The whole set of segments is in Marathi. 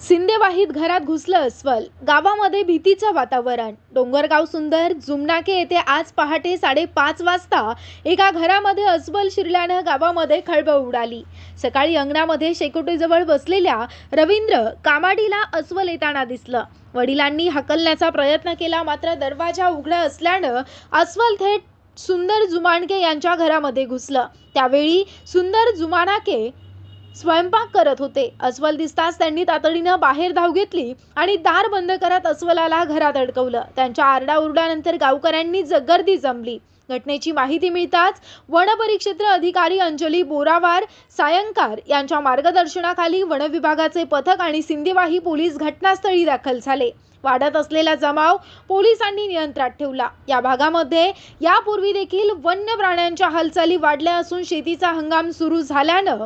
सिंदेवाहीत घरात घुसलं अस्वल, गावामध्ये भीतीचं वातावरण। डोंगरगाव सुंदर जुमनाके येथे आज पहाटे 5:30 वाजता एका घरामध्ये अस्वल शिरल्याने गावामध्ये खळबळ उडाली। सकाळी अंगणामध्ये शेकोटीजवळ बसलेल्या रवींद्र कामाडीला अस्वल येताना दिसलं। वडिलांनी हकलण्याचा प्रयत्न केला, मात्र दरवाजा उघडा असल्याने अस्वल थेट सुंदर जुमानके यांच्या घरामध्ये घुसलं। त्यावेळी सुंदर जुमानके स्वयंपाक करत होते। अस्वल दिसताच त्यांनी तातडीने बाहेर धाव घेतली आणि दार बंद करत अस्वलाला घरात अडकवलं। त्यांच्या आरडाओरडानंतर गावकऱ्यांनी गर्दी जमली। घटनेची माहिती मिळताच वनपरिक्षेत्र अधिकारी अंजली बोरावार सायंकार यांच्या मार्गदर्शनाखाली वन विभागाचे पथक आणि सिंदेवाही पोलीस घटनास्थळी दाखल झाले। वाढत असलेला जमाव पोलिसांनी नियंत्रणात ठेवला। या भागामध्ये यापूर्वी देखील वन्य प्राण्यांच्या हालचाली वाढल्या असून शेतीचा हंगाम सुरू झाल्याने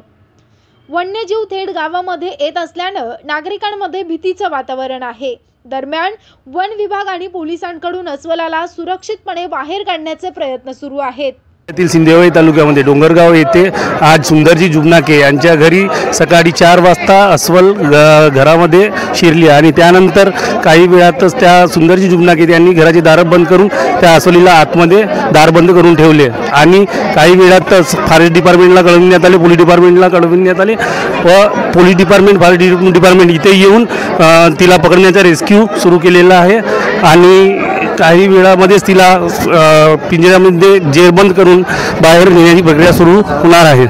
वन्यजीव थेट गावामध्ये येत असल्याने नागरिकांमध्ये भीतीचं वातावरण आहे। दरम्यान वन विभाग आणि पोलिसांकडून अस्वलाला सुरक्षितपणे बाहेर काढण्याचे प्रयत्न सुरू आहेत। सिंदेवाही तालुक्यामध्ये डोंगरगाव येथे आज सुंदरजी जुमनाके यांच्या घरी सकाळी 4 वाजता अस्वल घरामध्ये शिरली आणि त्यानंतर काही वेळातच त्या सुंदरजी जुमनाके यांनी घराचे दार बंद करून त्या अस्वलीला आतमध्ये दार बंद करून ठेवले आणि काही वेळातच फॉरेस्ट डिपार्टमेंटला कळविण्यात आले, पोलीस डिपार्टमेंटला कळविण्यात आले व पोलीस डिपार्टमेंट फॉरेस्ट डिपार्टमेंट इथे येऊन तिला पकडण्याचा रेस्क्यू सुरू केलेला आहे आणि काही वेळामध्येच तिला पिंजऱ्यामध्ये जेरबंद करून बाहेर नेण्याची प्रक्रिया सुरू होणार आहे।